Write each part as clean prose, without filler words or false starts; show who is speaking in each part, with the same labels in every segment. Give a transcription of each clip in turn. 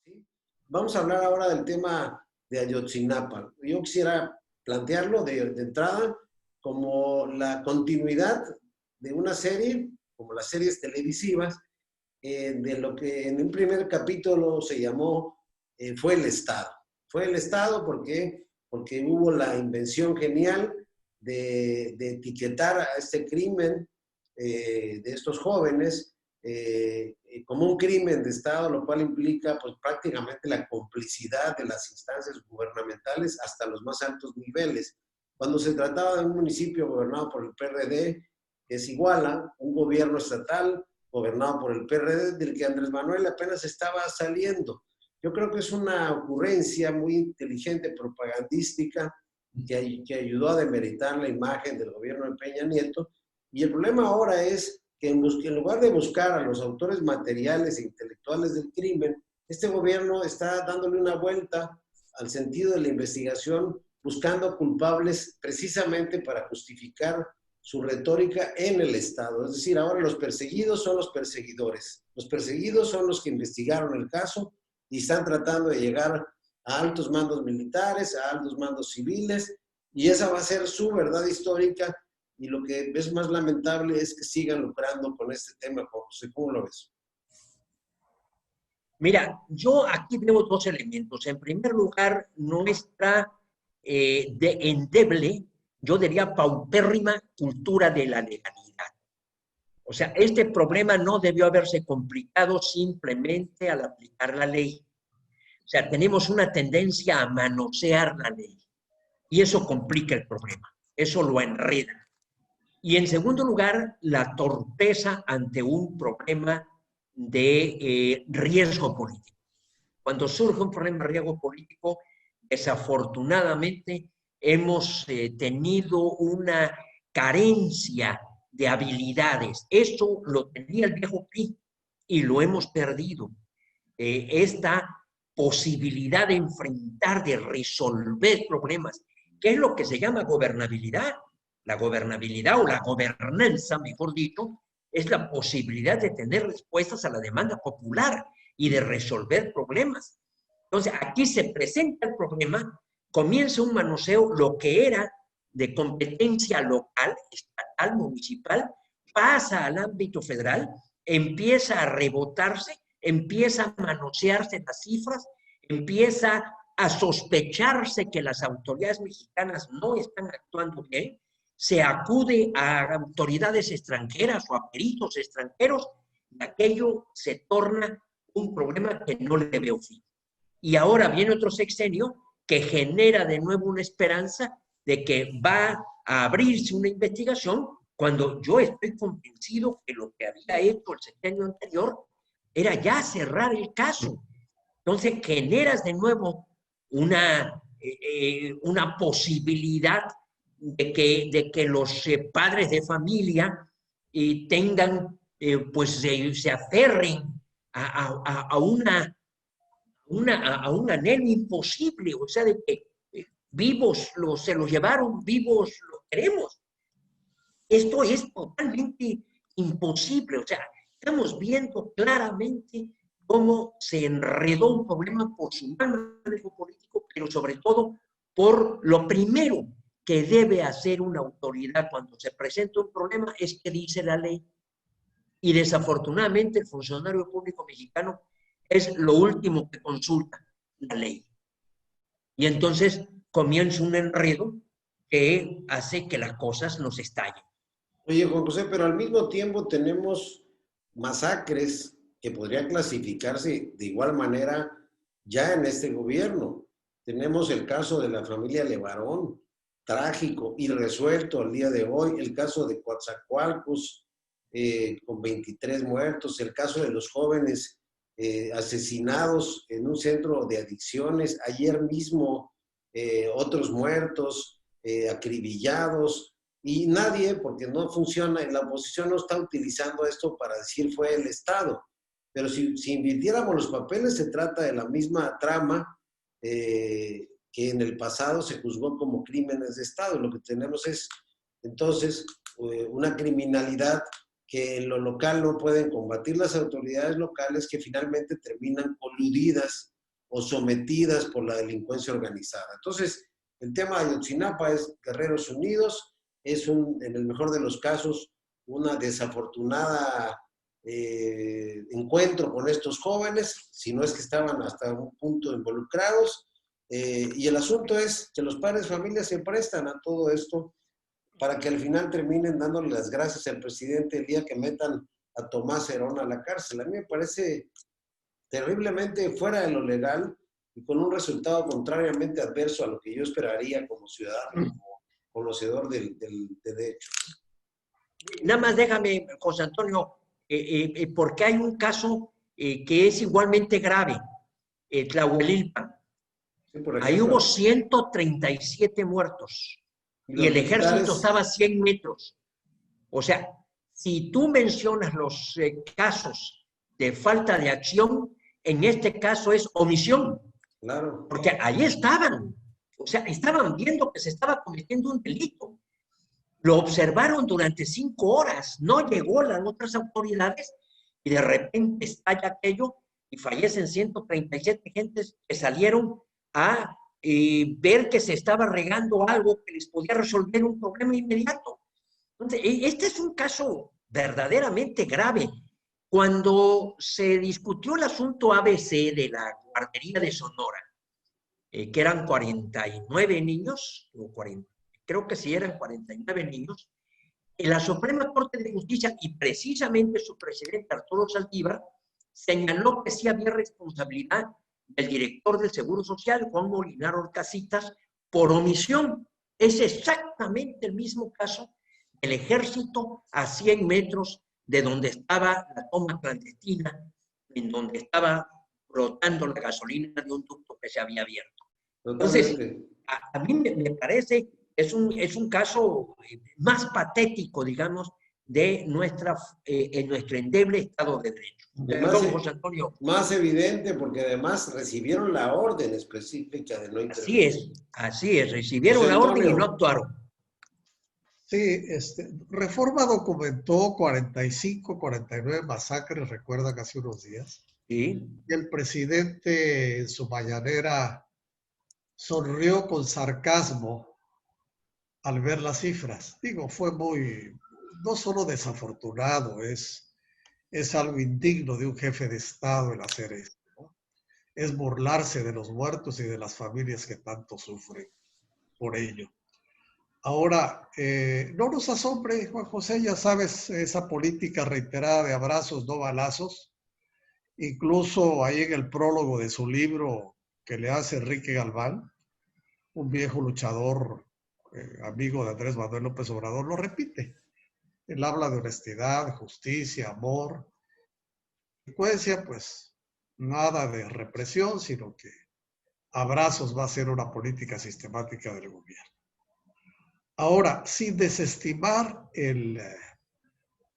Speaker 1: ¿sí? Vamos a hablar ahora del tema de Ayotzinapa. Yo quisiera plantearlo de entrada como la continuidad de una serie, como las series televisivas, de lo que en un primer capítulo se llamó Fue el Estado. Fue el Estado porque hubo la invención genial de etiquetar a este crimen de estos jóvenes como un crimen de Estado, lo cual implica pues, prácticamente la complicidad de las instancias gubernamentales hasta los más altos niveles. Cuando se trataba de un municipio gobernado por el PRD, que es Iguala, un gobierno estatal gobernado por el PRD, del que Andrés Manuel apenas estaba saliendo. Yo creo que es una ocurrencia muy inteligente, propagandística, que ayudó a demeritar la imagen del gobierno de Peña Nieto. Y el problema ahora es que en lugar de buscar a los autores materiales e intelectuales del crimen, este gobierno está dándole una vuelta al sentido de la investigación, buscando culpables precisamente para justificar su retórica en el Estado. Es decir, ahora los perseguidos son los perseguidores. Los perseguidos son los que investigaron el caso y están tratando de llegar a altos mandos militares, a altos mandos civiles, y esa va a ser su verdad histórica, y lo que es más lamentable es que sigan lucrando con este tema, José. ¿Cómo lo ves?
Speaker 2: Mira, yo aquí veo dos elementos. En primer lugar, nuestra endeble, yo diría paupérrima cultura de la legalidad. O sea, este problema no debió haberse complicado simplemente al aplicar la ley. O sea, tenemos una tendencia a manosear la ley y eso complica el problema, eso lo enreda. Y en segundo lugar, la torpeza ante un problema de riesgo político. Cuando surge un problema de riesgo político, desafortunadamente hemos tenido una carencia de habilidades. Eso lo tenía el viejo PRI y lo hemos perdido. Esta posibilidad de enfrentar, de resolver problemas, que es lo que se llama gobernabilidad. La gobernabilidad o la gobernanza, mejor dicho, es la posibilidad de tener respuestas a la demanda popular y de resolver problemas. Entonces, aquí se presenta el problema, comienza un manoseo, lo que era de competencia local, estatal, municipal, pasa al ámbito federal, empieza a rebotarse, empieza a manosearse las cifras, empieza a sospecharse que las autoridades mexicanas no están actuando bien, se acude a autoridades extranjeras o a peritos extranjeros, y aquello se torna un problema que no le veo fin. Y ahora viene otro sexenio que genera de nuevo una esperanza de que va a abrirse una investigación cuando yo estoy convencido que lo que había hecho el sexenio anterior era ya cerrar el caso. Entonces generas de nuevo una posibilidad de que los padres de familia tengan, pues se aferren a un anhelo imposible, o sea, de que vivos se los llevaron, vivos los queremos. Esto es totalmente imposible, o sea, estamos viendo claramente cómo se enredó un problema por su mal manejo político, pero sobre todo por lo primero que debe hacer una autoridad cuando se presenta un problema es que dice la ley. Y desafortunadamente el funcionario público mexicano es lo último que consulta, la ley. Y entonces comienza un enredo que hace que las cosas nos estallen.
Speaker 1: Oye, Juan José, pero al mismo tiempo tenemos masacres que podrían clasificarse de igual manera ya en este gobierno. Tenemos el caso de la familia Levarón, trágico, irresuelto al día de hoy, el caso de Coatzacoalcos, con 23 muertos, el caso de los jóvenes asesinados en un centro de adicciones, ayer mismo otros muertos, acribillados, y nadie, porque no funciona, la oposición no está utilizando esto para decir fue el Estado. Pero si invirtiéramos los papeles, se trata de la misma trama que en el pasado se juzgó como crímenes de Estado. Lo que tenemos es, entonces, una criminalidad que en lo local no pueden combatir las autoridades locales, que finalmente terminan coludidas o sometidas por la delincuencia organizada. Entonces, el tema de Ayotzinapa es Guerreros Unidos, es en el mejor de los casos, una desafortunada encuentro con estos jóvenes, si no es que estaban hasta un punto involucrados, y el asunto es que los padres de familia se prestan a todo esto para que al final terminen dándole las gracias al presidente el día que metan a Tomás Herón a la cárcel. A mí me parece terriblemente fuera de lo legal y con un resultado contrariamente adverso a lo que yo esperaría como ciudadano, como conocedor del derecho.
Speaker 2: Nada más déjame, José Antonio, porque hay un caso que es igualmente grave, Tlahuelilpan.
Speaker 1: Sí, por ejemplo,
Speaker 2: ahí hubo 137 muertos y el ejército estaba a 100 metros. O sea, si tú mencionas los casos de falta de acción, en este caso es omisión.
Speaker 1: Claro.
Speaker 2: Porque ahí estaban. O sea, estaban viendo que se estaba cometiendo un delito. Lo observaron durante 5 horas. No llegó las otras autoridades y de repente estalla aquello y fallecen 137 gentes que salieron a ver que se estaba regando algo que les podía resolver un problema inmediato. Entonces, este es un caso verdaderamente grave. Cuando se discutió el asunto ABC de la guardería de Sonora, que eran 49 niños, o 40, creo que sí eran 49 niños, en la Suprema Corte de Justicia, y precisamente su presidente Arturo Saldívar, señaló que sí había responsabilidad del director del Seguro Social, Juan Molinar Orcasitas, por omisión. Es exactamente el mismo caso del ejército a 100 metros de donde estaba la toma clandestina, en donde estaba brotando la gasolina de un ducto que se había abierto. Entonces, a mí me parece es un caso más patético, digamos, de nuestro endeble Estado de Derecho.
Speaker 1: Además,
Speaker 2: José Antonio.
Speaker 1: Más evidente porque además recibieron la orden específica de no intervenir.
Speaker 2: Así es, recibieron la orden y no actuaron.
Speaker 3: Sí, Reforma documentó 45, 49 masacres, recuerdan, hace unos días.
Speaker 2: Sí.
Speaker 3: Y el presidente en su mañanera sonrió con sarcasmo al ver las cifras. Digo, fue no solo desafortunado, es algo indigno de un jefe de Estado el hacer esto, ¿no? Es burlarse de los muertos y de las familias que tanto sufren por ello. Ahora, no nos asombre, Juan José, ya sabes, esa política reiterada de abrazos, no balazos. Incluso ahí en el prólogo de su libro que le hace Enrique Galván, un viejo luchador, amigo de Andrés Manuel López Obrador, lo repite. Él habla de honestidad, justicia, amor. Consecuencia, pues, nada de represión, sino que abrazos va a ser una política sistemática del gobierno. Ahora, sin desestimar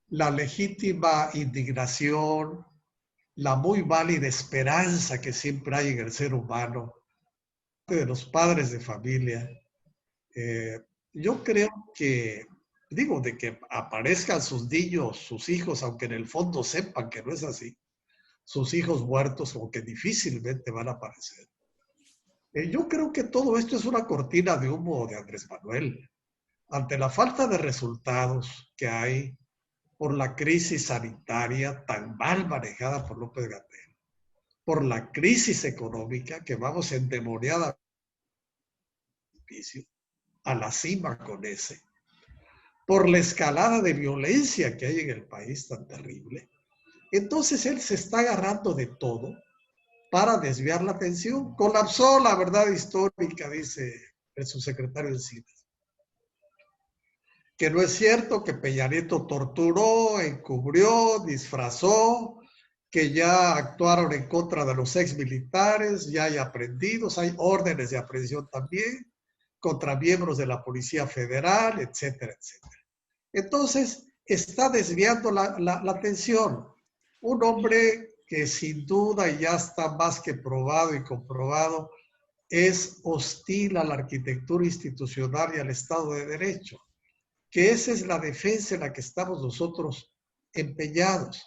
Speaker 3: la legítima indignación, la muy válida esperanza que siempre hay en el ser humano, de los padres de familia, yo creo que, de que aparezcan sus niños, sus hijos, aunque en el fondo sepan que no es así, sus hijos muertos, como que difícilmente van a aparecer. Yo creo que todo esto es una cortina de humo de Andrés Manuel. Ante la falta de resultados que hay por la crisis sanitaria tan mal manejada por López-Gatell, por la crisis económica que vamos endemoniada a la cima con ese, por la escalada de violencia que hay en el país tan terrible, entonces él se está agarrando de todo para desviar la atención. Colapsó la verdad histórica, dice el subsecretario Encinas. Que no es cierto, que Peña Nieto torturó, encubrió, disfrazó, que ya actuaron en contra de los exmilitares, ya hay aprehendidos, hay órdenes de aprehensión también contra miembros de la Policía Federal, etcétera, etcétera. Entonces, está desviando la atención. Un hombre que sin duda, y ya está más que probado y comprobado, es hostil a la arquitectura institucional y al Estado de Derecho, que esa es la defensa en la que estamos nosotros empeñados.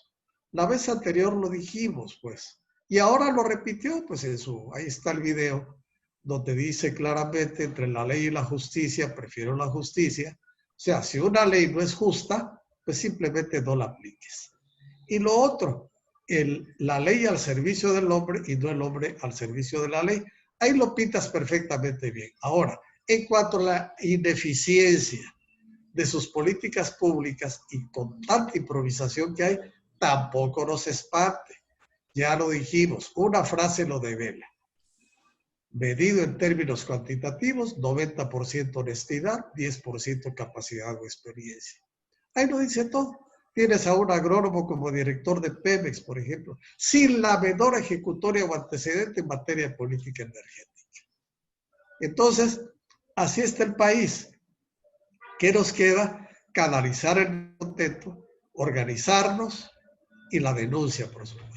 Speaker 3: La vez anterior lo dijimos, pues, Y ahora lo repitió, pues ahí está el video, donde dice claramente, entre la ley y la justicia, prefiero la justicia. O sea, si una ley no es justa, pues simplemente no la apliques. Y lo otro, la ley al servicio del hombre y no el hombre al servicio de la ley. Ahí lo pintas perfectamente bien. Ahora, en cuanto a la ineficiencia de sus políticas públicas y con tanta improvisación que hay, tampoco nos espante. Ya lo dijimos, una frase lo devela. Medido en términos cuantitativos, 90% honestidad, 10% capacidad o experiencia. Ahí lo dice todo. Tienes a un agrónomo como director de Pemex, por ejemplo, sin la menor ejecutoria o antecedente en materia de política energética. Entonces, así está el país. ¿Qué nos queda? Canalizar el contento, organizarnos y la denuncia, por supuesto.